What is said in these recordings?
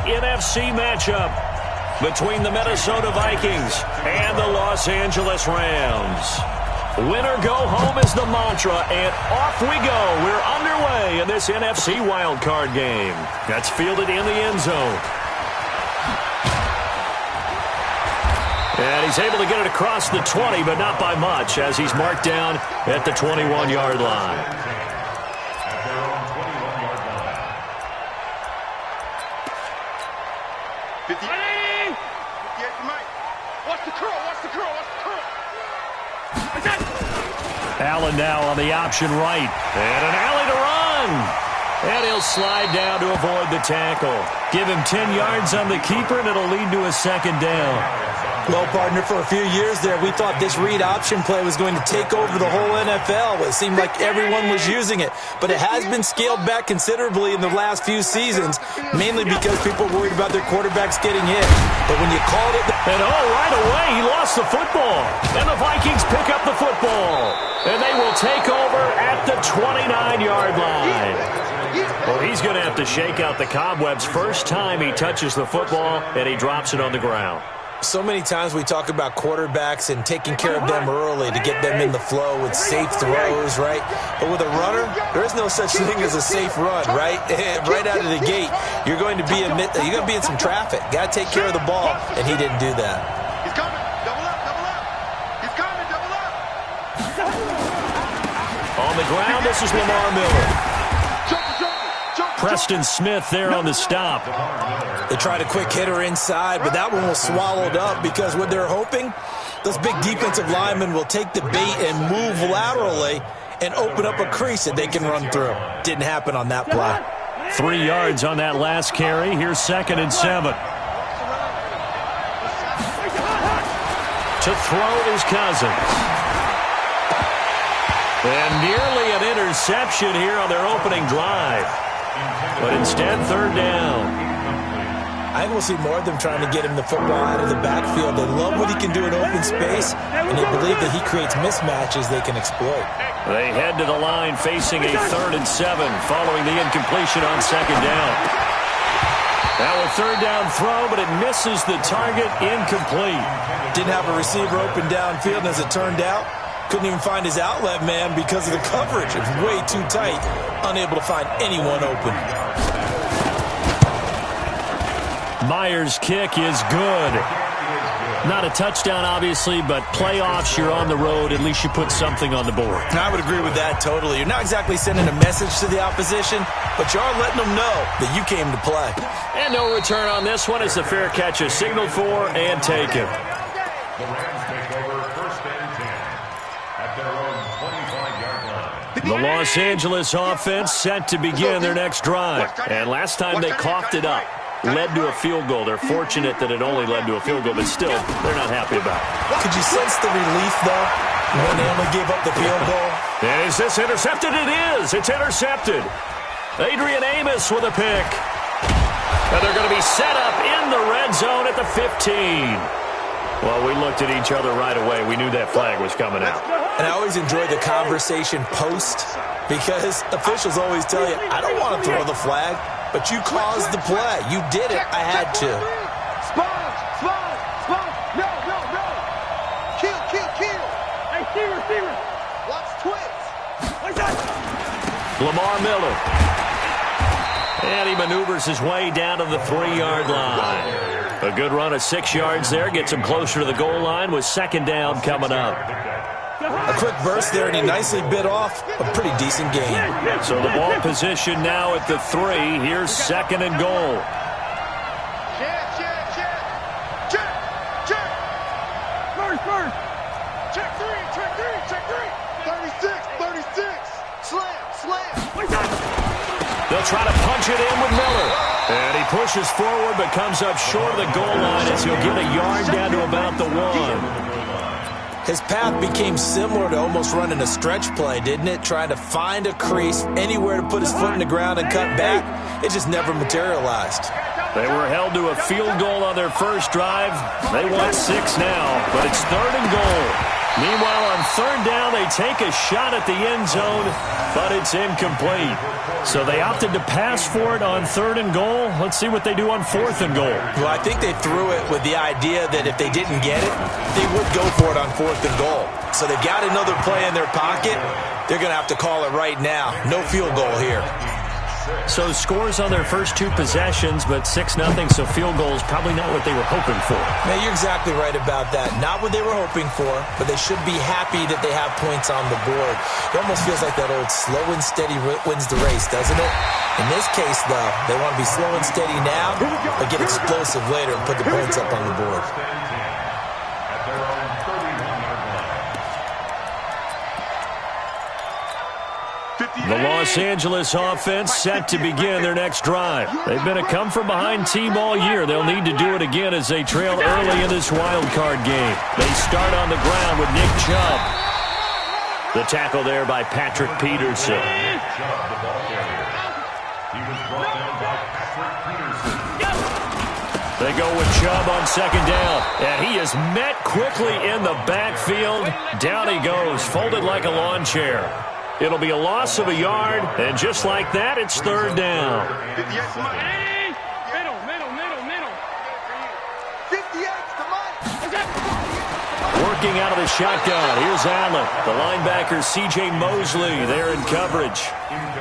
NFC matchup between the Minnesota Vikings and the Los Angeles Rams. Winner go home is the mantra, and off we go. We're underway in this NFC wildcard game. That's fielded in the end zone. And he's able to get it across the 20, but not by much, as he's marked down at the 21-yard line. Allen now on the option right. And an alley to run. And he'll slide down to avoid the tackle. Give him 10 yards on the keeper, and it'll lead to a second down. Well, partner, for a few years there, we thought this read option play was going to take over the whole NFL. It seemed like everyone was using it. But it has been scaled back considerably in the last few seasons, mainly because people are worried about their quarterbacks getting hit. But when you called it... And right away, he lost the football. And the Vikings pick up the football. And they will take over at the 29-yard line. Well, he's going to have to shake out the cobwebs first time he touches the football, and he drops it on the ground. So many times we talk about quarterbacks and taking care of them early to get them in the flow with safe throws, right? But with a runner, there is no such thing as a safe run, right? Right out of the gate, you're going to be in some traffic. Got to take care of the ball, and he didn't do that. He's coming. Double up, double up. He's coming, double up. On the ground, this is Lamar Miller. Preston Smith there on the stop. They tried a quick hitter inside, but that one was swallowed up because what they're hoping, those big defensive linemen will take the bait and move laterally and open up a crease that they can run through. Didn't happen on that play. 3 yards on that last carry. Here's 2nd and 7. To throw is Cousins. And nearly an interception here on their opening drive. But instead, 3rd down. I think we'll see more of them trying to get him the football out of the backfield. They love what he can do in open space, and they believe that he creates mismatches they can exploit. They head to the line facing a 3rd and 7 following the incompletion on 2nd down. Now a 3rd down throw, but it misses the target, incomplete. Didn't have a receiver open downfield, and as it turned out, couldn't even find his outlet man because of the coverage. It was way too tight, unable to find anyone open. Myers' kick is good. Not a touchdown, obviously, but playoffs, you're on the road. At least you put something on the board. I would agree with that totally. You're not exactly sending a message to the opposition, but you are letting them know that you came to play. And no return on this one as the fair catch is signaled for and taken. The Los Angeles offense set to begin their next drive. And last time they coughed it up. Led to a field goal. They're fortunate that it only led to a field goal, but still, they're not happy about it. Could you sense the relief, though, when they only gave up the field goal? Is this intercepted? It is. It's intercepted. Adrian Amos with a pick. And they're going to be set up in the red zone at the 15. Well, we looked at each other right away. We knew that flag was coming out. And I always enjoy the conversation post because officials always tell you, I don't want to throw the flag, but you caused the play. You did it. I had to. Sponge. No. Kill. Hey, receiver. Watch twins. Lamar Miller. And he maneuvers his way down to the 3-yard line. A good run of 6 yards there. Gets him closer to the goal line with 2nd down coming up. A quick burst there, and he nicely bit off a pretty decent game. So the ball position now at the 3. Here's 2nd and goal. Check. First. Check three. 36. Slam. They'll try to punch it in with Miller. And he pushes forward but comes up short of the goal line as he'll get a yard down to about the 1. His path became similar to almost running a stretch play, didn't it? Trying to find a crease, anywhere to put his foot in the ground and cut back. It just never materialized. They were held to a field goal on their first drive. They want 6 now, but it's 3rd and goal. Meanwhile, on third down, they take a shot at the end zone, but it's incomplete. So they opted to pass for it on 3rd and goal. Let's see what they do on 4th and goal. Well, I think they threw it with the idea that if they didn't get it, they would go for it on 4th and goal. So they've got another play in their pocket. They're going to have to call it right now. No field goal here. So scores on their first 2 possessions, but 6-0, so field goal is probably not what they were hoping for. Now, you're exactly right about that. Not what they were hoping for, but they should be happy that they have points on the board. It almost feels like that old slow and steady wins the race, doesn't it? In this case, though, they want to be slow and steady now, but get explosive later and put the points up on the board. The Los Angeles offense set to begin their next drive. They've been a come-from-behind team all year. They'll need to do it again as they trail early in this wild card game. They start on the ground with Nick Chubb. The tackle there by Patrick Peterson. They go with Chubb on 2nd down, and he is met quickly in the backfield. Down he goes, folded like a lawn chair. It'll be a loss of a yard, and just like that, it's 3rd down. 58, come on. Middle. 58, come on. Working out of the shotgun. Here's Allen. The linebacker, C.J. Mosley, there in coverage.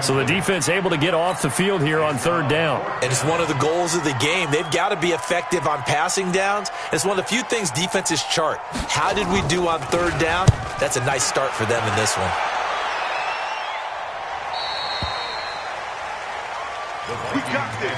So the defense able to get off the field here on 3rd down. And it's one of the goals of the game. They've got to be effective on passing downs. It's one of the few things defenses chart. How did we do on 3rd down? That's a nice start for them in this one. We got this.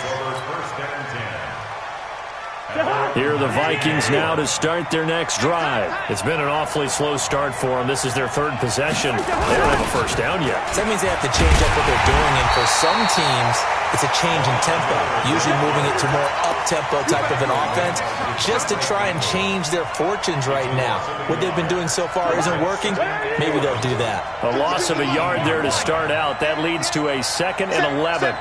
Here are the Vikings now to start their next drive. It's been an awfully slow start for them. This is their 3rd possession. They don't have a first down yet. That means they have to change up what they're doing, and for some teams, it's a change in tempo, usually moving it to more up-tempo type of an offense, just to try and change their fortunes right now. What they've been doing so far isn't working. Maybe they'll do that. A loss of a yard there to start out. That leads to a 2nd and 11.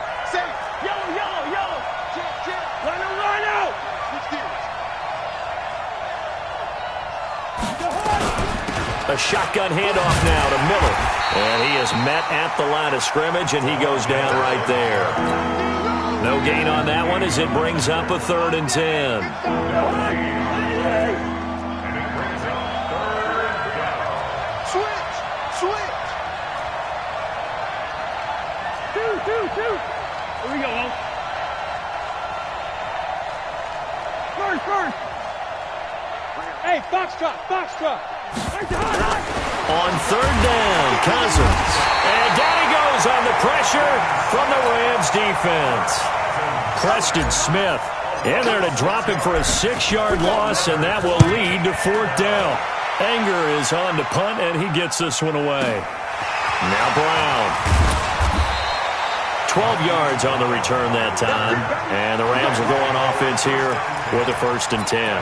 A shotgun handoff now to Miller. And he is met at the line of scrimmage, and he goes down right there. No gain on that one as it brings up a 3rd and 10. Switch. Two. Here we go. First. Hey, foxtrot. On 3rd down, Cousins. And down he goes on the pressure from the Rams defense. Preston Smith in there to drop him for a 6-yard loss, and that will lead to 4th down. Anger is on to punt, and he gets this one away. Now Brown. 12 yards on the return that time, and the Rams will go on offense here with a 1st and 10.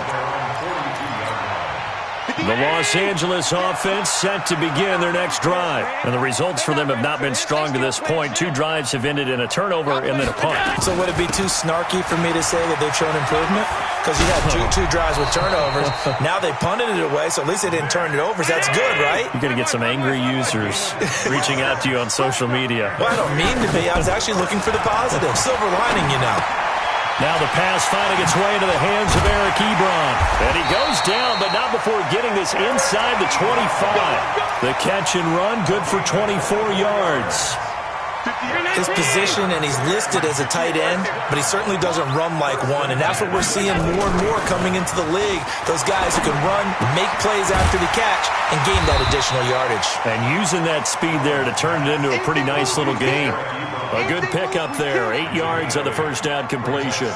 The Los Angeles offense set to begin their next drive. And the results for them have not been strong to this point. 2 drives have ended in a turnover and then a punt. So would it be too snarky for me to say that they've shown improvement? Because you had two drives with turnovers. Now they punted it away, so at least they didn't turn it over. So that's good, right? You're going to get some angry users reaching out to you on social media. Well, I don't mean to be. I was actually looking for the positive. Silver lining, you know. Now the pass finally gets way into the hands of Eric Ebron. And he goes down, but not before getting this inside the 25. The catch and run, good for 24 yards. His position, and he's listed as a tight end, but he certainly doesn't run like one, and that's what we're seeing more and more coming into the league. Those guys who can run, make plays after the catch, and gain that additional yardage. And using that speed there to turn it into a pretty nice little game. A good pickup there, 8 yards on the first down completion.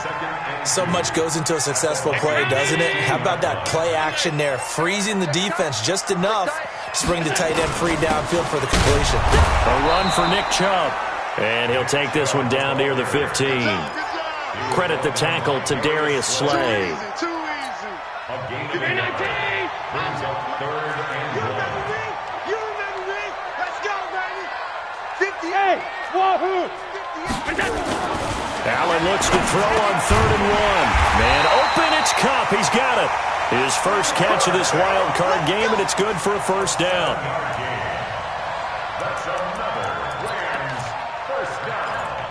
So much goes into a successful play, doesn't it? How about that play action there, freezing the defense just enough to bring the tight end free downfield for the completion. A run for Nick Chubb, and he'll take this one down near the 15. Credit the tackle to Darius Slay. Too easy. Give me 19. Brings up 3rd and 1. You remember me? Let's go, baby. 58. Wahoo. 58. Allen looks to throw on 3rd and 1. Man open, it's Kupp. He's got it. His first catch of this wild card game, and it's good for a first down. That's another Rams first down.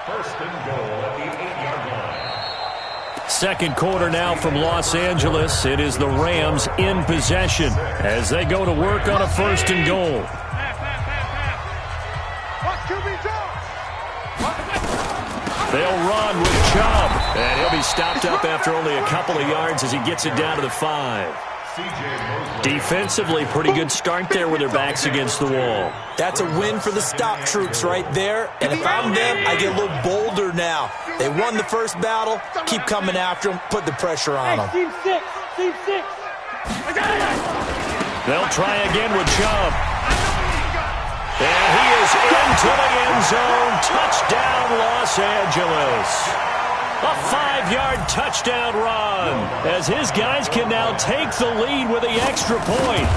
First and goal at the 8-yard line. Second quarter now from Los Angeles. It is the Rams in possession as they go to work on a first and goal. They'll run with Chubb, and he'll be stopped up after only a couple of yards as he gets it down to the 5. Defensively, pretty good start there with their backs against the wall. That's a win for the stop troops right there. And if I'm them, I get a little bolder now. They won the first battle. Keep coming after them. Put the pressure on them. Team 6. Team 6. They'll try again with Chubb. And he is into the end zone. Touchdown, Los Angeles. A 5-yard touchdown run as his guys can now take the lead with the extra point.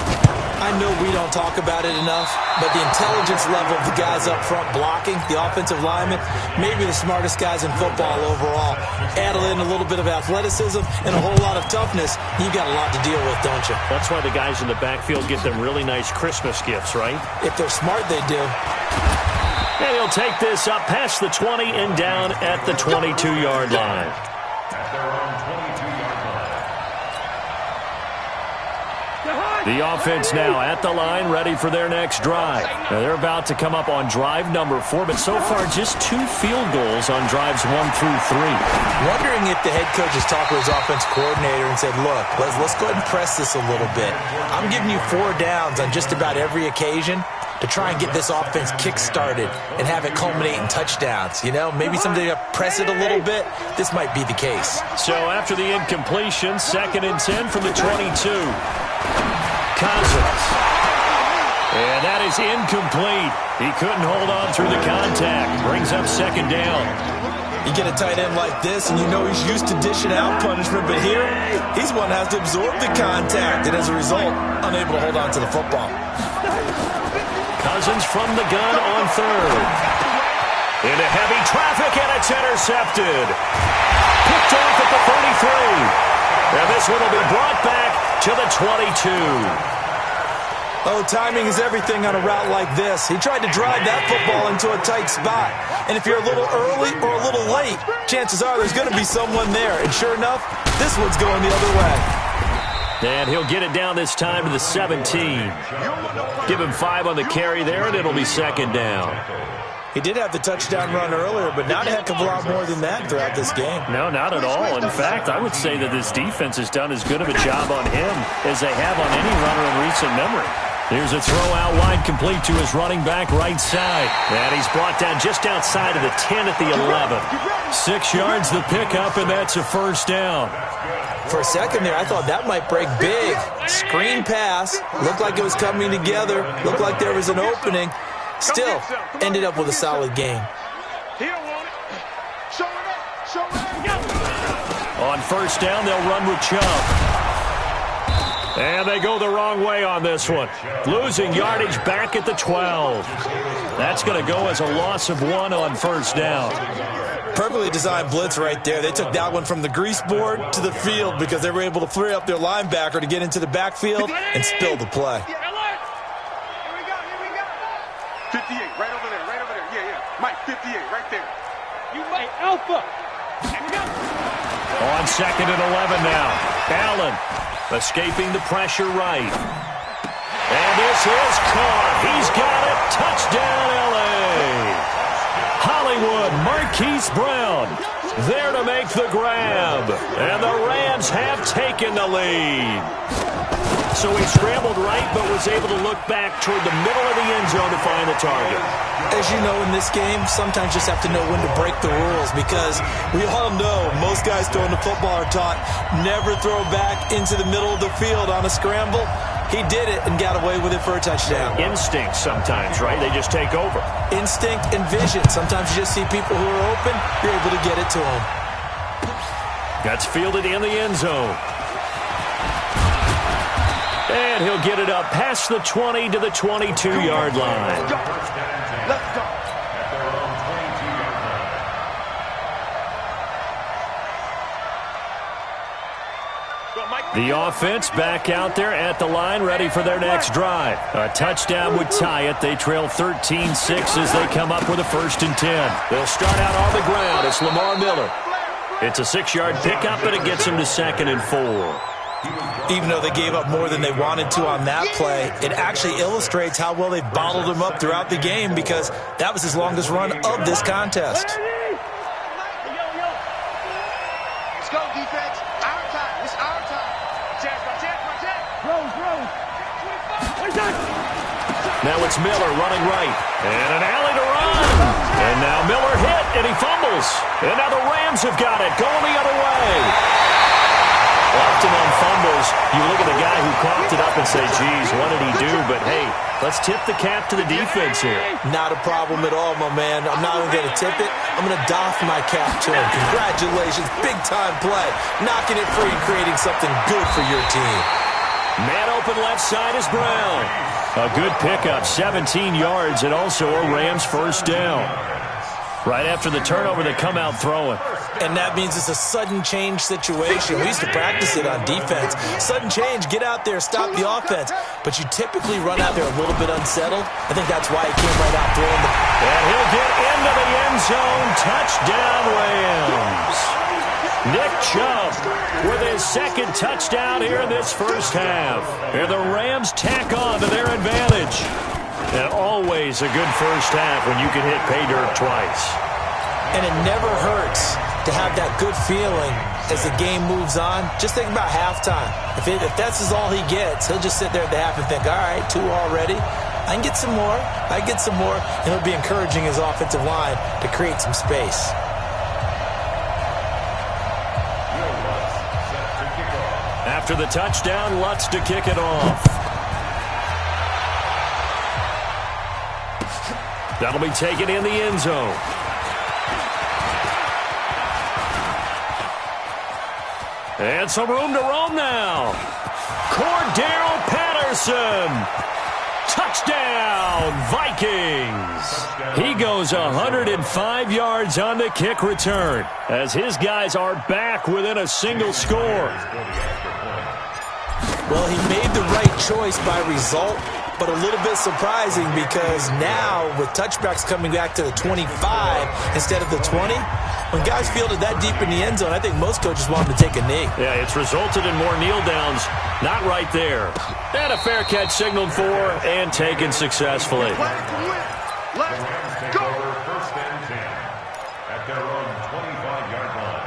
I know we don't talk about it enough, but the intelligence level of the guys up front blocking, the offensive linemen, maybe the smartest guys in football overall. Add in a little bit of athleticism and a whole lot of toughness, you got a lot to deal with, don't you? That's why the guys in the backfield get them really nice Christmas gifts, right? If they're smart, they do. And he'll take this up past the 20 and down at the 22-yard line. At their own 22-yard line. The offense now at the line, ready for their next drive. Now they're about to come up on drive number 4, but so far just 2 field goals on drives 1 through 3. Wondering if the head coach has talked to his offense coordinator and said, look, let's go ahead and press this a little bit. I'm giving you 4 downs on just about every occasion to try and get this offense kick-started and have it culminate in touchdowns. You know, maybe someday to press it a little bit. This might be the case. So after the incompletion, 2nd and 10 from the 22. Cousins. And that is incomplete. He couldn't hold on through the contact. Brings up 2nd down. You get a tight end like this, and you know he's used to dishing out punishment, but here, he's one that has to absorb the contact, and as a result, unable to hold on to the football. Cousins from the gun on 3rd. Into heavy traffic, and it's intercepted. Picked off at the 33. And this one will be brought back to the 22. Oh, timing is everything on a route like this. He tried to drive that football into a tight spot. And if you're a little early or a little late, chances are there's going to be someone there. And sure enough, this one's going the other way. And he'll get it down this time to the 17. Give him 5 on the carry there, and it'll be 2nd down. He did have the touchdown run earlier, but not a heck of a lot more than that throughout this game. No, not at all. In fact, I would say that this defense has done as good of a job on him as they have on any runner in recent memory. Here's a throw out wide, complete to his running back right side. And he's brought down just outside of the 10 at the 11. 6 yards the pickup, and that's a first down. For a second there, I thought that might break big. Screen pass. Looked like it was coming together. Looked like there was an opening. Still, ended up with a solid game. On first down, they'll run with Chubb. And they go the wrong way on this one. Losing yardage back at the 12. That's going to go as a loss of 1 on first down. Perfectly designed blitz right there. They took that one from the grease board to the field because they were able to free up their linebacker to get into the backfield and spill the play. 58, right over there, right over there. Yeah. Mike, 58, right there. You Mike Alpha. On 2nd and 11 now. Allen escaping the pressure right. And this is caught. He's got it. Touchdown, L.A. Hollywood, Marquise Brown there to make the grab. And the Rams have taken the lead. So he scrambled right, but was able to look back toward the middle of the end zone to find the target. As you know, in this game, sometimes you just have to know when to break the rules because we all know most guys throwing the football are taught never throw back into the middle of the field on a scramble. He did it and got away with it for a touchdown. Instinct sometimes, right? They just take over. Instinct and vision. Sometimes you just see people who are open, you're able to get it to them. That's fielded in the end zone. And he'll get it up past the 20 to the 22-yard line. Let's go. The offense back out there at the line, ready for their next drive. A touchdown would tie it. They trail 13-6 as they come up with a 1st and 10. They'll start out on the ground. It's Lamar Miller. It's a 6-yard pickup, but it gets them to 2nd and 4. Even though they gave up more than they wanted to on that play, it actually illustrates how well they've bottled him up throughout the game because that was his longest run of this contest. Let's go, defense. Our time. It's our time. Check. Rose. Now it's Miller running right. And an alley to run. And now Miller hit, and he fumbles. And now the Rams have got it, going the other way. Often on fumbles, you look at the guy who coughed it up and say, geez, what did he do? But, hey, let's tip the cap to the defense here. Not a problem at all, my man. I'm not even going to tip it. I'm going to doff my cap to him. Congratulations. Big-time play. Knocking it free and creating something good for your team. Man open left side is Brown. A good pickup, 17 yards, and also a Rams 1st down. Right after the turnover, they come out throwing. And that means it's a sudden change situation. We used to practice it on defense. Sudden change, get out there, stop the offense. But you typically run out there a little bit unsettled. I think that's why he came right out throwing the... And he'll get into the end zone. Touchdown, Rams. Nick Chubb with his 2nd touchdown here in this 1st half. And the Rams tack on to their advantage. And always a good 1st half when you can hit pay dirt twice. And it never hurts to have that good feeling as the game moves on. Just think about halftime. If that's all he gets, he'll just sit there at the half and think, all right, 2 already. I can get some more. And he'll be encouraging his offensive line to create some space. After the touchdown, Lutz to kick it off. That'll be taken in the end zone. And some room to roam now. Cordero Patterson. Touchdown, Vikings. He goes 105 yards on the kick return as his guys are back within a single score. Well, he made the right choice by result, but a little bit surprising because now with touchbacks coming back to the 25 instead of the 20, when guys fielded that deep in the end zone, I think most coaches want them to take a knee. Yeah, it's resulted in more kneel downs. Not right there. And a fair catch signaled for and taken successfully. Let's go. 1st and 10 at their own 25-yard line.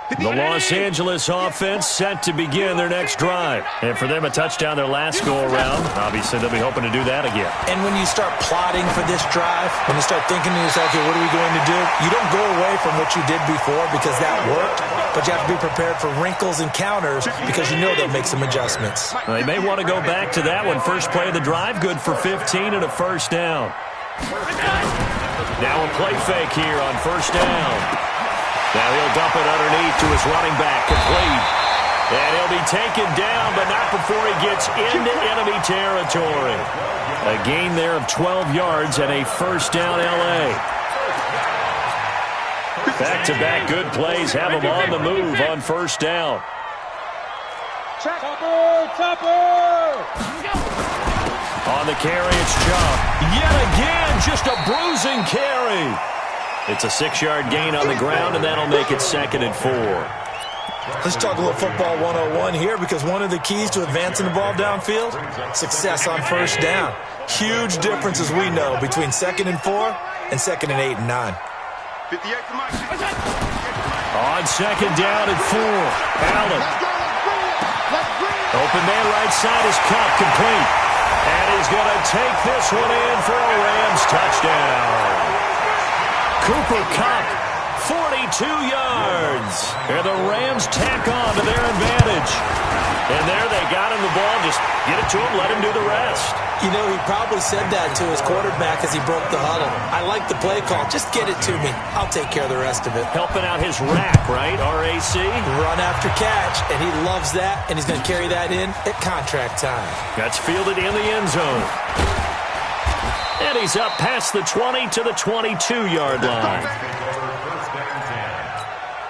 The Los Angeles offense set to begin their next drive. And for them, a touchdown their last go-around. Obviously, they'll be hoping to do that again. And when you start plotting for this drive, when you start thinking to yourself, okay, what are we going to do? You don't go away from what you did before because that worked, but you have to be prepared for wrinkles and counters because you know they'll make some adjustments. They may want to go back to that one. First play of the drive, good for 15 and a 1st down. Now a play fake here on 1st down. Now he'll dump it underneath to his running back, complete. And he'll be taken down, but not before he gets into enemy territory. A gain there of 12 yards and a 1st down L.A. Back-to-back good plays have him on the move on 1st down. Topper! On the carry, it's Chubb. Yet again, just a bruising carry. It's a 6-yard gain on the ground, and that'll make it 2nd and 4. Let's talk a little football 101 here because one of the keys to advancing the ball downfield, success on 1st down. Huge difference, as we know, between 2nd and 4 and 2nd and 8 and 9. 58 to Mike. On 2nd down and 4, Allen. Open man right side is Cup, complete. And he's going to take this one in for a Rams touchdown. Cooper Kupp, 42 yards. And the Rams tack on to their advantage. And there they got him the ball. Just get it to him, let him do the rest. You know, he probably said that to his quarterback as he broke the huddle. I like the play call. Just get it to me. I'll take care of the rest of it. Helping out his rack, right? RAC. Run after catch, and he loves that, and he's going to carry that in at contract time. That's fielded in the end zone. And he's up past the 20 to the 22-yard line. First and 10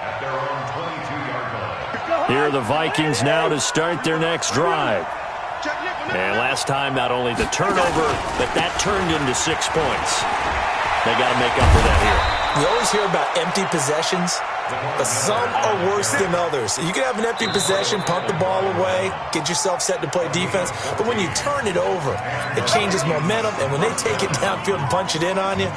at their own 22-yard Here are the Vikings now to start their next drive. And last time, not only the turnover, but that turned into 6 points. They got to make up for that here. You always hear about empty possessions, but some are worse than others. You can have an empty possession, pump the ball away, get yourself set to play defense, but when you turn it over, it changes momentum, and when they take it downfield and punch it in on you,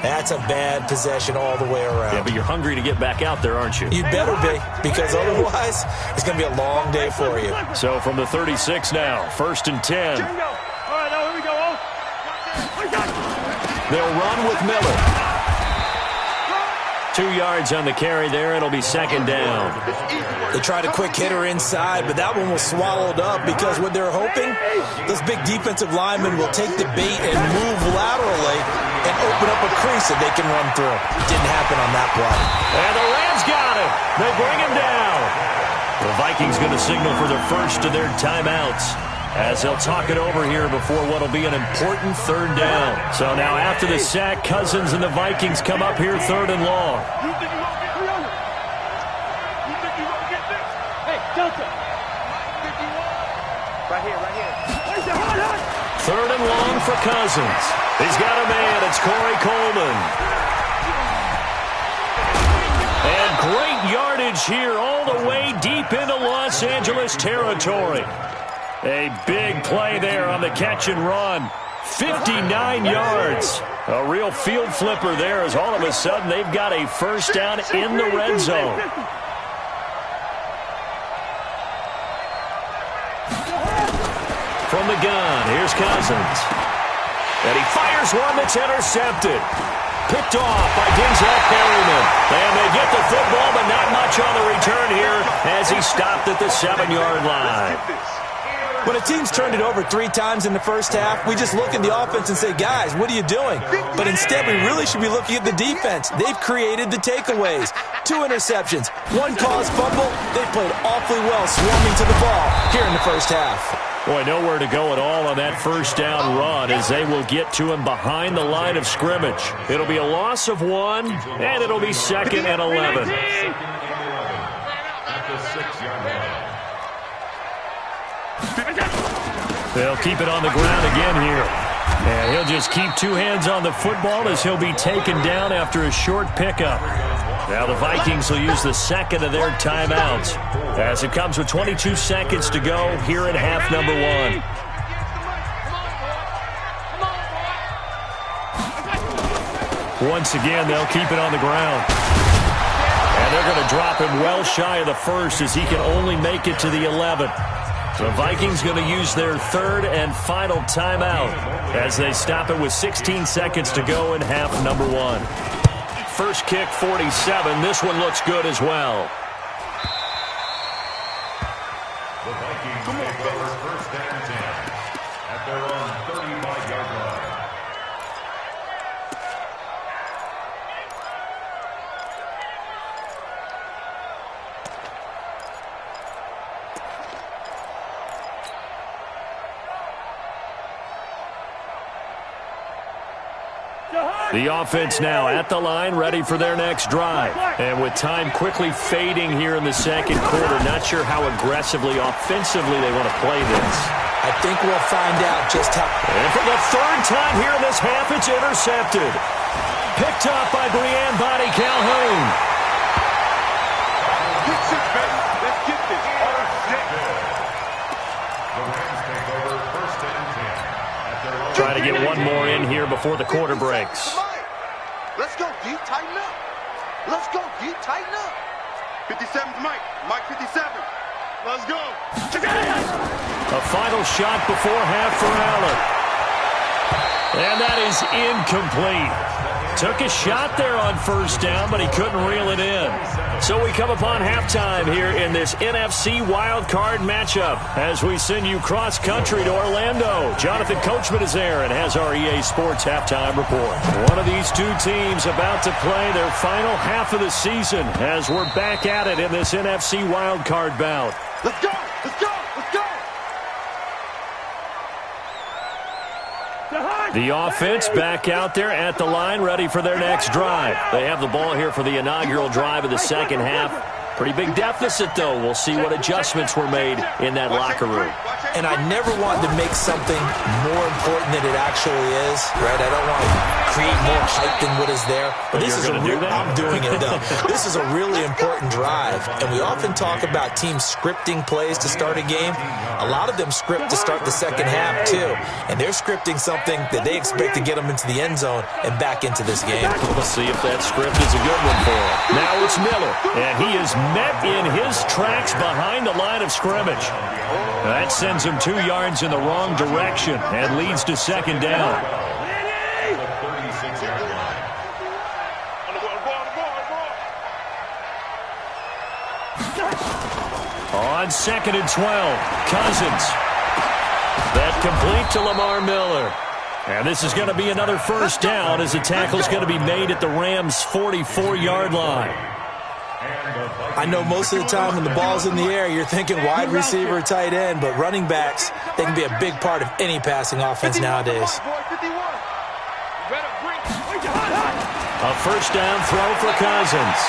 that's a bad possession all the way around. Yeah, but you're hungry to get back out there, aren't you? You better be, because otherwise, it's going to be a long day for you. So from the 36 now, 1st and 10. All right, now here we go. They'll run with Miller. 2 yards on the carry there. It'll be 2nd down. They tried a quick hitter inside, but that one was swallowed up because what they're hoping, those big defensive linemen will take the bait and move laterally and open up a crease that they can run through. Didn't happen on that play. And the Rams got him. They bring him down. The Vikings going to signal for their first of their timeouts as they'll talk it over here before what will be an important 3rd down. So now after the sack, Cousins and the Vikings come up here 3rd and long. You think you're going to get 3 on it? You think you're going to get this? Hey, Delta. Right here, right here. 3rd and long for Cousins. He's got a man. It's Corey Coleman. And great yardage here all the way deep into Los Angeles territory. A big play there on the catch and run. 59 yards. A real field flipper there as all of a sudden they've got a 1st down in the red zone. From the gun, here's Cousins. And he fires one that's intercepted. Picked off by Denzel Perryman. And they get the football, but not much on the return here as he stopped at the 7-yard line. When a team's turned it over 3 times in the first half, we just look at the offense and say, guys, what are you doing? But instead, we really should be looking at the defense. They've created the takeaways. 2 interceptions, 1 caused fumble. They played awfully well swarming to the ball here in the first half. Boy, nowhere to go at all on that 1st down run as they will get to him behind the line of scrimmage. It'll be a loss of 1, and it'll be 2nd and 11. At the 6-yard line. They'll keep it on the ground again here. And he'll just keep 2 hands on the football as he'll be taken down after a short pickup. Now the Vikings will use the 2nd of their timeouts as it comes with 22 seconds to go here in half number 1. Once again, they'll keep it on the ground. And they're going to drop him well shy of the 1st as he can only make it to the 11th. The Vikings going to use their 3rd and final timeout as they stop it with 16 seconds to go in half number 1. First kick, 47. This one looks good as well. The Vikings take over 1st and 10 at their own 35-yard line. The offense now at the line, ready for their next drive. And with time quickly fading here in the 2nd quarter, not sure how aggressively, offensively they want to play this. I think we'll find out just how. And for the 3rd time here in this half, it's intercepted. Picked up by Brian Body Calhoun. Quick 6, baby. Let's get this. The Rams take over 1st and 10 at their own. Trying to get one more in here before the quarter breaks. Let's go, D. Tighten up. Let's go, D. Tighten up. 57's Mike. Mike 57. Let's go. A final shot before half for Allen. And that is incomplete. Took a shot there on 1st down, but he couldn't reel it in. So we come upon halftime here in this NFC wildcard matchup as we send you cross-country to Orlando. Jonathan Coachman is there and has our EA Sports halftime report. One of these 2 teams about to play their final half of the season as we're back at it in this NFC wildcard bout. Let's go. Let's go. Let's go. The offense back out there at the line, ready for their next drive. They have the ball here for the inaugural drive of the 2nd half. Pretty big deficit, though. We'll see what adjustments were made in that locker room. And I never want to make something more important than it actually is, right? I don't want to create more hype than what is there. But this is I'm doing it, though. This is a really important drive. And we often talk about teams scripting plays to start a game. A lot of them script to start the second half, too. And they're scripting something that they expect to get them into the end zone and back into this game. We'll see if that script is a good one for him. Now it's Miller, and he is met in his tracks behind the line of scrimmage. That sends him 2 yards in the wrong direction and leads to second down. On 2nd and 12, Cousins. That complete to Lamar Miller. And this is going to be another first down as the tackle's going to be made at the Rams' 44-yard line. I know most of the time when the ball's in the air, you're thinking wide receiver, tight end, but running backs, they can be a big part of any passing offense nowadays. A first down throw for Cousins.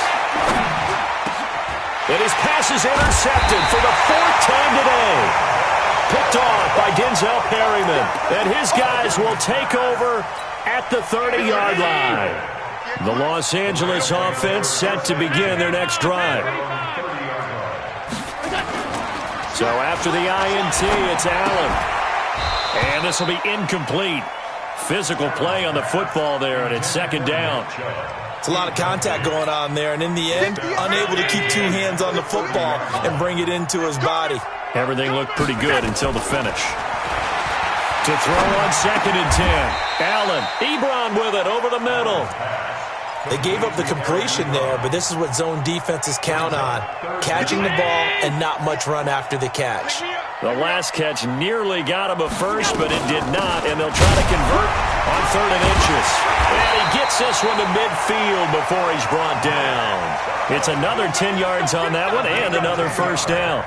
And his pass is intercepted for the 4th time today. Picked off by Denzel Perryman. And his guys will take over at the 30-yard line. The Los Angeles offense set to begin their next drive. So after the INT, it's Allen. And this will be incomplete. Physical play on the football there, and it's second down. It's a lot of contact going on there, and in the end, unable to keep 2 hands on the football and bring it into his body. Everything looked pretty good until the finish. To throw on 2nd and 10. Allen, Ebron with it over the middle. They gave up the completion there, but this is what zone defenses count on. Catching the ball and not much run after the catch. The last catch nearly got him a first, but it did not, and they'll try to convert on 3rd and inches. And he gets this one to midfield before he's brought down. It's another 10 yards on that one and another first down.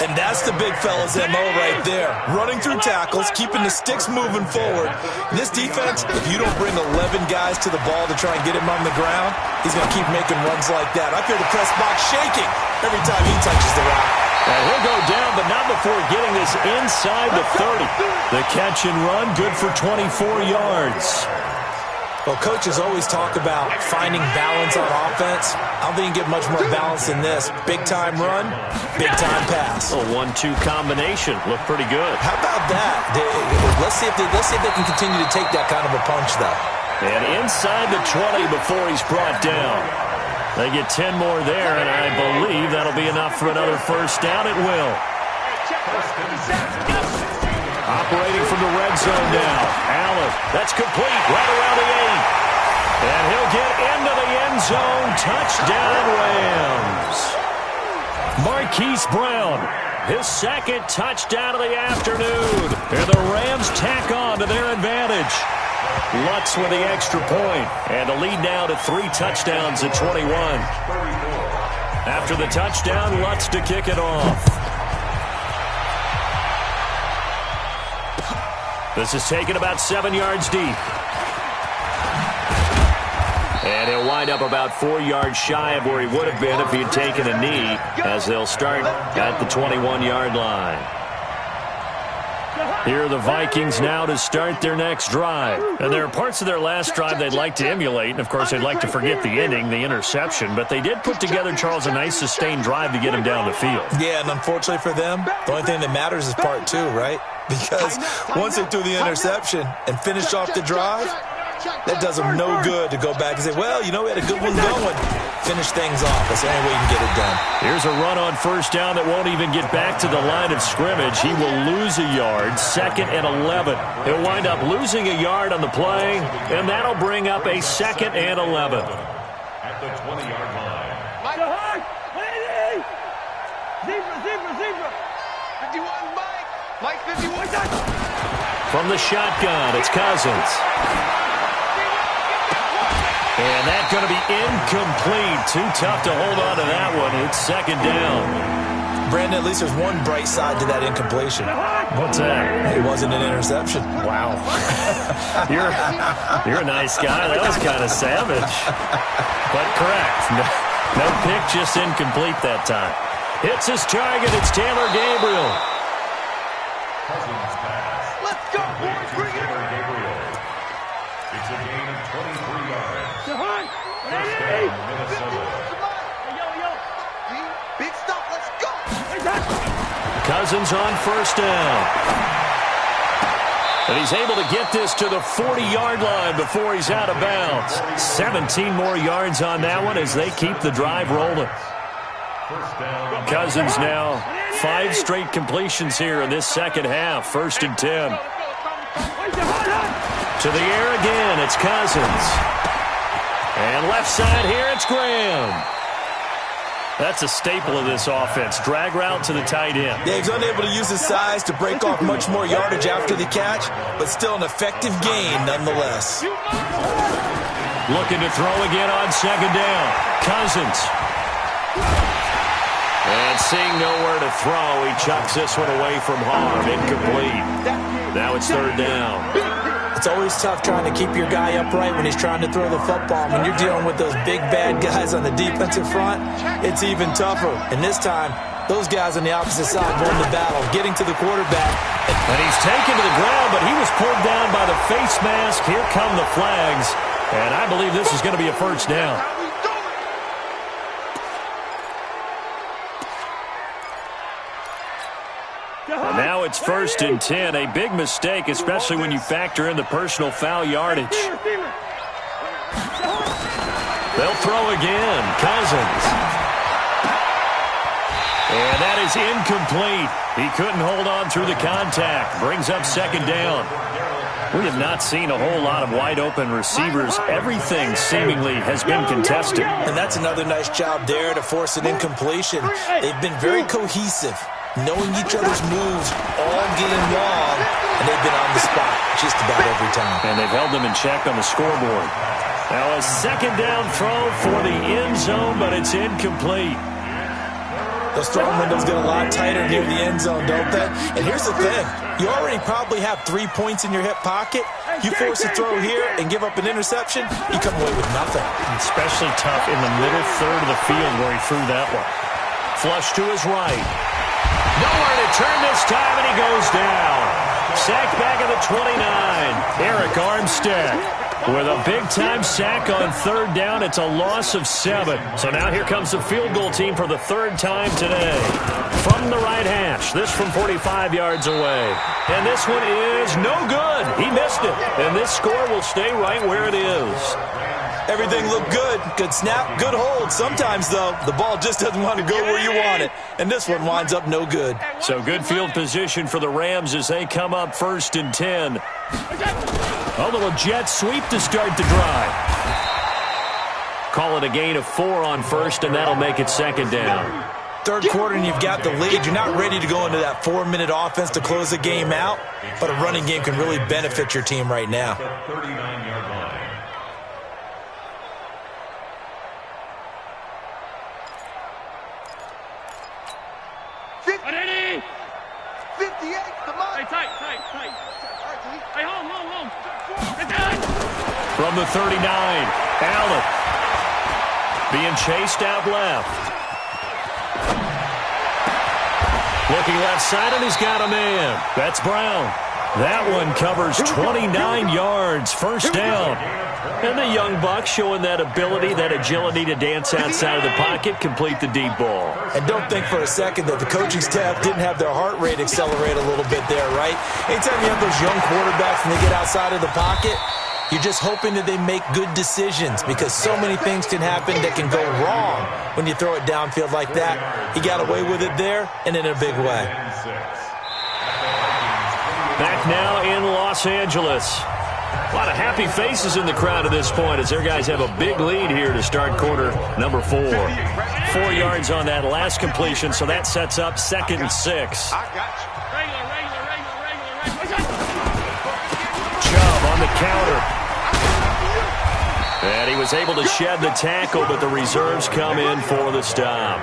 And that's the big fella's MO right there. Running through tackles, keeping the sticks moving forward. This defense, if you don't bring 11 guys to the ball to try and get him on the ground, he's going to keep making runs like that. I feel the press box shaking every time he touches the rock. And he'll go down, but not before getting this inside the 30. The catch and run, good for 24 yards. Well, coaches always talk about finding balance on offense. I don't think you get much more balance than this. Big-time run, big-time pass. A 1-2 combination. Looked pretty good. How about that? Let's see if they can continue to take that kind of a punch, though. And inside the 20 before he's brought down. They get 10 more there, and I believe that'll be enough for another first down. It will. Operating from the red zone now. Allen, that's complete right around the 8. And he'll get into the end zone. Touchdown, Rams. Marquise Brown, his 2nd touchdown of the afternoon. And the Rams tack on to their advantage. Lutz with the extra point. And the lead now to 3 touchdowns at 21. After the touchdown, Lutz to kick it off. This is taken about 7 yards deep. And he'll wind up about 4 yards shy of where he would have been if he had taken a knee, as they'll start at the 21-yard line. Here are the Vikings now to start their next drive. And there are parts of their last drive they'd like to emulate. And, of course, they'd like to forget the ending, the interception. But they did put together, Charles, a nice sustained drive to get him down the field. Yeah, and unfortunately for them, the only thing that matters is part 2, right? Because once they threw the interception and finished off the drive, that does them no good to go back and say, well, you know, we had a good one going. Finish things off. That's the only way you can get it done. Here's a run on first down that won't even get back to the line of scrimmage. He will lose a yard, 2nd and 11. He'll wind up losing a yard on the play, and that'll bring up a 2nd and 11. At the 20-yard line. Zebra. 51, Mike 51. From the shotgun, it's Cousins. And that's going to be incomplete. Too tough to hold on to that one. It's 2nd down. Brandon, at least there's one bright side to that incompletion. What's that? It wasn't an interception. Wow. You're a nice guy. That was kind of savage. But correct. No pick, just incomplete that time. Hits his target. It's Taylor Gabriel. Cousins pass. Let's go, boys. Bring it Taylor on. Gabriel. It's a gain of 23 yards. First down, Minnesota. Big stop. Let's go. Cousins on first down. And he's able to get this to the 40-yard line before he's out of bounds. 17 more yards on that one as they keep the drive rolling. First down. Cousins now 5 straight completions here in this second half. 1st and 10. To the air again, it's Cousins. And left side here, it's Graham. That's a staple of this offense. Drag route to the tight end. Dave's unable to use his size to break off much more yardage after the catch, but still an effective gain nonetheless. Looking to throw again on second down. Cousins. And seeing nowhere to throw, he chucks this one away from harm. Incomplete. Now it's 3rd down. It's always tough trying to keep your guy upright when he's trying to throw the football. When you're dealing with those big, bad guys on the defensive front, it's even tougher. And this time, those guys on the opposite side won the battle, getting to the quarterback. And he's taken to the ground, but he was pulled down by the face mask. Here come the flags. And I believe this is going to be a 1st down. How we doing? And now it's 1st and 10. A big mistake, especially when you factor in the personal foul yardage. They'll throw again. Cousins. And that is incomplete. He couldn't hold on through the contact. Brings up 2nd down. We have not seen a whole lot of wide-open receivers. Everything seemingly has been contested. And that's another nice job there to force an incompletion. They've been very cohesive, knowing each other's moves all game long, and they've been on the spot just about every time. And they've held them in check on the scoreboard. Now a 2nd down throw for the end zone, but it's incomplete. Those throwing windows get a lot tighter near the end zone, don't they? And here's the thing. You already probably have 3 points in your hip pocket. You force a throw here and give up an interception, you come away with nothing. Especially tough in the middle third of the field where he threw that one. Flush to his right. Nowhere to turn this time, and he goes down. Sacked back at the 29. Eric Armstead with a big-time sack on 3rd down. It's a loss of 7. So now here comes the field goal team for the 3rd time today. From the right hash, this from 45 yards away. And this one is no good. He missed it. And this score will stay right where it is. Everything looked good. Good snap, good hold. Sometimes, though, the ball just doesn't want to go where you want it. And this one winds up no good. So good field position for the Rams as they come up 1st and 10. A little jet sweep to start the drive. Call it a gain of 4 on 1st, and that'll make it 2nd down. 3rd quarter and you've got the lead. You're not ready to go into that 4-minute offense to close the game out, but a running game can really benefit your team right now. 39-yard line. From the 39, Allen being chased out left. Looking left side, and he's got a man. That's Brown. That one covers 29 yards. 1st down. And the young buck showing that ability, that agility to dance outside of the pocket, complete the deep ball. And don't think for a second that the coaching staff didn't have their heart rate accelerate a little bit there, right? Anytime you have those young quarterbacks and they get outside of the pocket, you're just hoping that they make good decisions because so many things can happen that can go wrong when you throw it downfield like that. He got away with it there and in a big way. Back now in Los Angeles. A lot of happy faces in the crowd at this point as their guys have a big lead here to start quarter number 4. 4 yards on that last completion, so that sets up 2nd and 6. Chubb on the counter. And he was able to shed the tackle, but the reserves come in for the stop.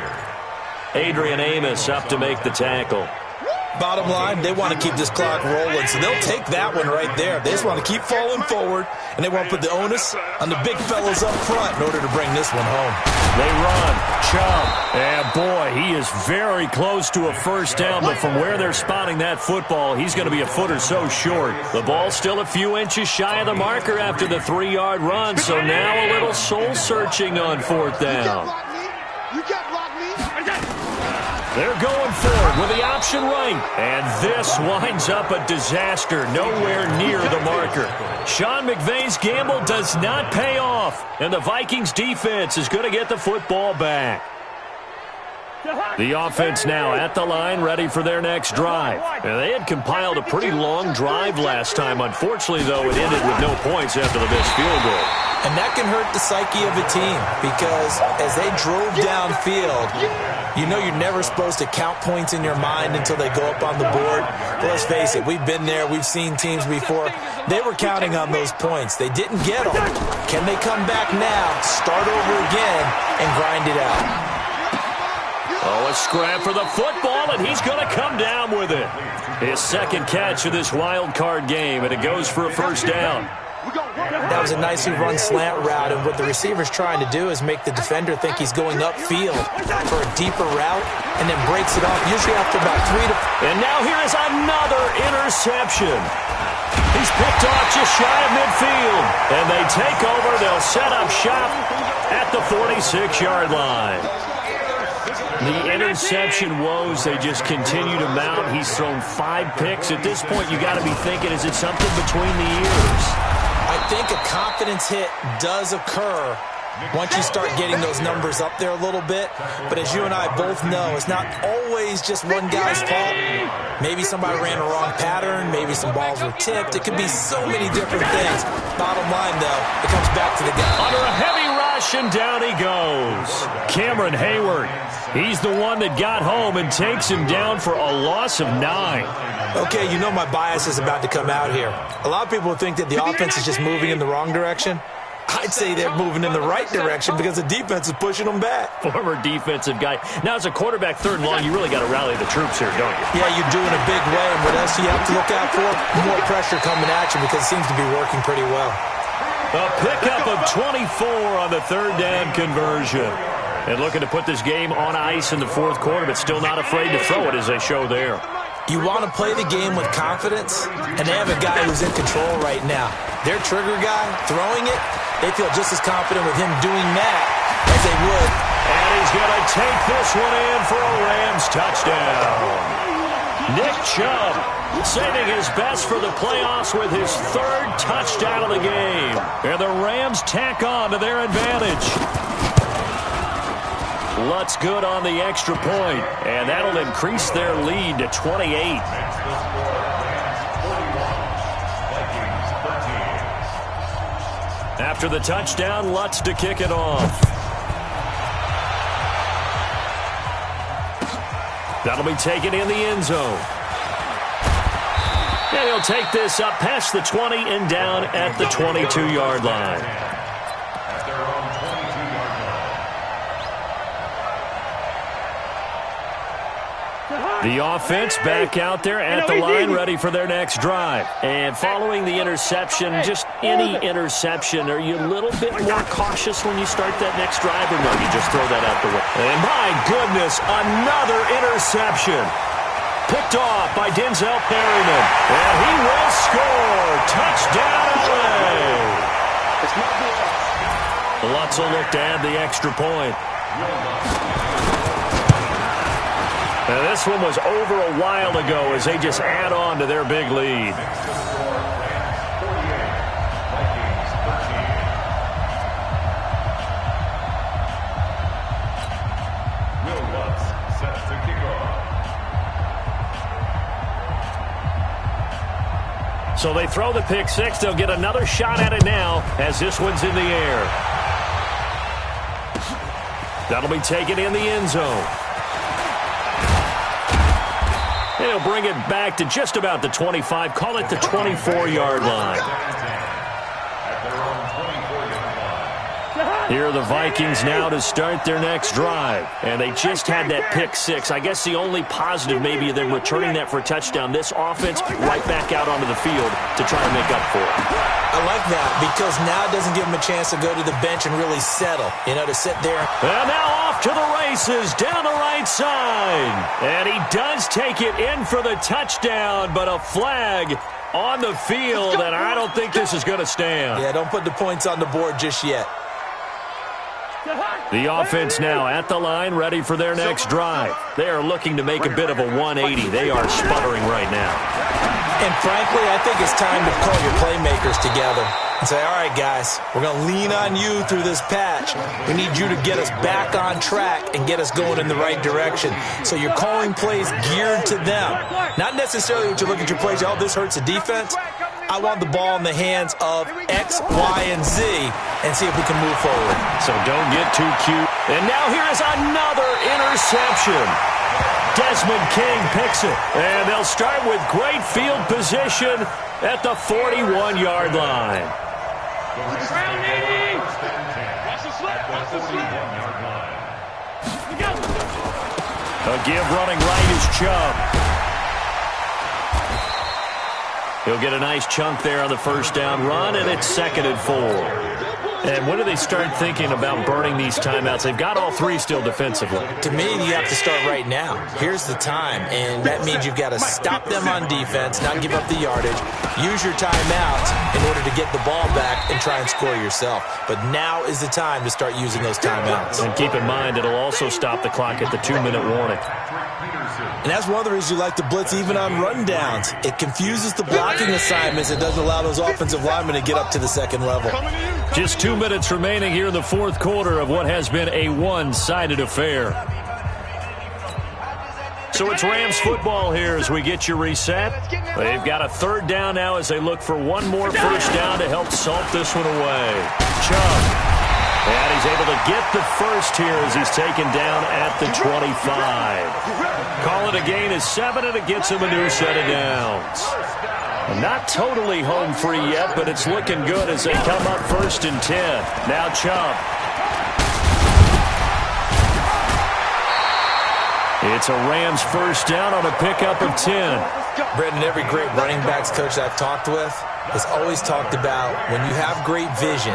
Adrian Amos up to make the tackle. Bottom line, they want to keep this clock rolling, so they'll take that one right there. They just want to keep falling forward, and they want to put the onus on the big fellas up front in order to bring this one home. They run. Chubb. And boy, he is very close to a first down, but from where they're spotting that football, he's going to be a foot or so short. The ball's still a few inches shy of the marker after the 3-yard run, so now a little soul-searching on fourth down. You can't block me. They're going forward with the option right. And this winds up a disaster, nowhere near the marker. Sean McVay's gamble does not pay off, and the Vikings defense is going to get the football back. The offense now at the line, ready for their next drive. And they had compiled a pretty long drive last time. Unfortunately, though, it ended with no points after the missed field goal. And that can hurt the psyche of a team because as they drove downfield, you know you're never supposed to count points in your mind until they go up on the board. But let's face it, we've been there. We've seen teams before. They were counting on those points. They didn't get them. Can they come back now, start over again, and grind it out? Oh, a scrap for the football, and he's going to come down with it. His second catch of this wild card game, and it goes for a first down. That was a nicely run slant route, and what the receiver's trying to do is make the defender think he's going upfield for a deeper route, and then breaks it off, usually after about 3 to... And now here is another interception. He's picked off just shy of midfield, and they take over. They'll set up shop at the 46-yard line. The interception woes, they just continue to mount. He's thrown 5 picks. At this point, you got to be thinking, is it something between the ears? I think a confidence hit does occur once you start getting those numbers up there a little bit. But as you and I both know, it's not always just one guy's fault. Maybe somebody ran a wrong pattern. Maybe some balls were tipped. It could be so many different things. Bottom line, though, it comes back to the guy. Under a heavy rush, and down he goes. Cameron Hayward. He's the one that got home and takes him down for a loss of 9. Okay, you know my bias is about to come out here. A lot of people think that the offense is just moving in the wrong direction. I'd say they're moving in the right direction because the defense is pushing them back. Former defensive guy. Now, as a quarterback, 3rd and long, you really got to rally the troops here, don't you? Yeah, you're doing a big way, and what else do you have to look out for? More pressure coming at you because it seems to be working pretty well. A pickup of 24 on the 3rd down conversion. And looking to put this game on ice in the 4th quarter, but still not afraid to throw it as they show there. You want to play the game with confidence, and they have a guy who's in control right now. Their trigger guy, throwing it, they feel just as confident with him doing that as they would. And he's going to take this one in for a Rams touchdown. Nick Chubb saving his best for the playoffs with his 3rd touchdown of the game. And the Rams tack on to their advantage. Lutz good on the extra point, and that'll increase their lead to 28. After the touchdown, Lutz to kick it off. That'll be taken in the end zone. And he'll take this up past the 20 and down at the 22-yard line. The offense back out there at the line, ready for their next drive. And following the interception, just any interception, are you a little bit more cautious when you start that next drive, or no, you just throw that out the window? And my goodness, another interception. Picked off by Denzel Perryman. And he will score. Touchdown, LA. Lutz will look to add the extra point. Now, this one was over a while ago as they just add on to their big lead. So they throw the pick six. They'll get another shot at it now as this one's in the air. That'll be taken in the end zone. They'll bring it back to just about the 25. Call it the 24-yard line. Here are the Vikings now to start their next drive. And they just had that pick six. I guess the only positive maybe of them returning that for a touchdown. This offense right back out onto the field to try to make up for it. I like that because now it doesn't give them a chance to go to the bench and really settle, to sit there. And now off to the races down the right side. And he does take it in for the touchdown, but a flag on the field, and I don't think this is going to stand. Yeah, don't put the points on the board just yet. The offense now at the line, ready for their next drive. They are looking to make a bit of a 180. They are sputtering right now. And frankly, I think it's time to call your playmakers together and say, all right, guys, we're going to lean on you through this patch. We need you to get us back on track and get us going in the right direction. So you're calling plays geared to them. Not necessarily when you look at your plays, oh, this hurts the defense. I want the ball in the hands of X, Y, and Z and see if we can move forward. So don't get too cute. And now here is another interception. Desmond King picks it. And they'll start with great field position at the 41-yard line. A give running right is Chubb. He'll get a nice chunk there on the first down run, and it's 2nd and 4. And when do they start thinking about burning these timeouts? They've got all three still defensively. To me, you have to start right now. Here's the time, and that means you've got to stop them on defense, not give up the yardage, use your timeouts in order to get the ball back and try and score yourself. But now is the time to start using those timeouts. And keep in mind, it'll also stop the clock at the 2-minute warning. And that's one of the reasons you like to blitz even on rundowns. It confuses the blocking assignments. It doesn't allow those offensive linemen to get up to the second level. Just 2 minutes remaining here in the fourth quarter of what has been a one-sided affair. So it's Rams football here as we get you reset. They've got a 3rd down now as they look for one more first down to help salt this one away. Chubb. And he's able to get the first here as he's taken down at the 25. Call it a gain of 7, and it gets him a new set of downs. Not totally home free yet, but it's looking good as they come up 1st and 10. Now Chubb. It's a Rams first down on a pickup of 10. Brendan, every great running backs coach I've talked with has always talked about when you have great vision,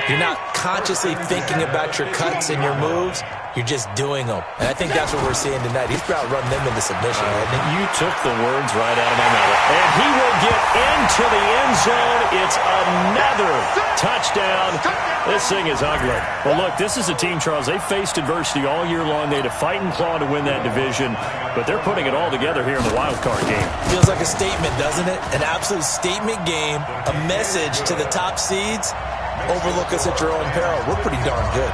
you're not consciously thinking about your cuts and your moves. You're just doing them. And I think that's what we're seeing tonight. He's about running them into submission. You took the words right out of my mouth. And he will get into the end zone. It's another touchdown. This thing is ugly. Well, look, this is a team, Charles. They faced adversity all year long. They had to fight and claw to win that division. But they're putting it all together here in the wild card game. Feels like a statement, doesn't it? An absolute statement game. A message to the top seeds. Overlook us at your own peril. We're pretty darn good.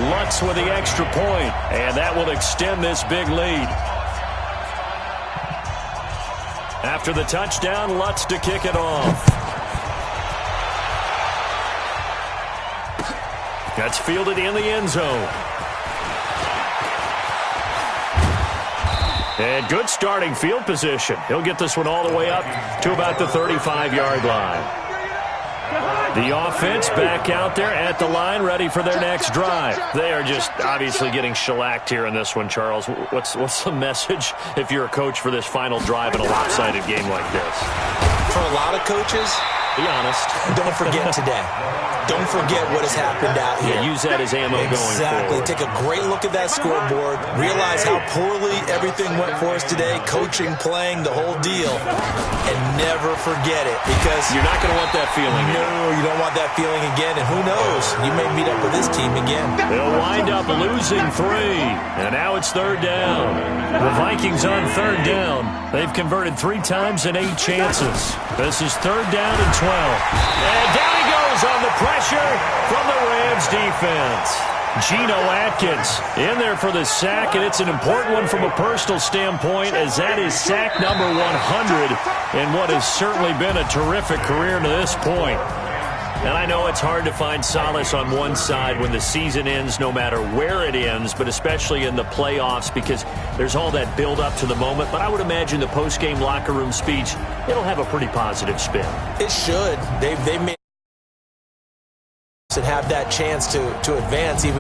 Lutz with the extra point, and that will extend this big lead. After the touchdown, Lutz to kick it off. That's fielded in the end zone. And good starting field position. He'll get this one all the way up to about the 35-yard line. The offense back out there at the line, ready for their next drive. They are just obviously getting shellacked here in this one, Charles. What's the message if you're a coach for this final drive in a lopsided game like this? For a lot of coaches, be honest. Don't forget today. Don't forget what has happened out here. Yeah, use that as ammo going forward. Exactly. Take a great look at that scoreboard. Realize how poorly everything went for us today. Coaching, playing, the whole deal. And never forget it, because you're not going to want that feeling. No, you don't want that feeling again. And who knows? You may meet up with this team again. They'll wind up losing 3. And now it's 3rd down. The Vikings on 3rd down. They've converted 3 times and 8 chances. This is 3rd down and 12. And down he goes on the pressure from the Rams defense. Geno Atkins in there for the sack, and it's an important one from a personal standpoint, as that is sack number 100 in what has certainly been a terrific career to this point. And I know it's hard to find solace on one side when the season ends, no matter where it ends, but especially in the playoffs, because there's all that build-up to the moment. But I would imagine the post-game locker room speech, it'll have a pretty positive spin. It should. They've made and have that chance to advance even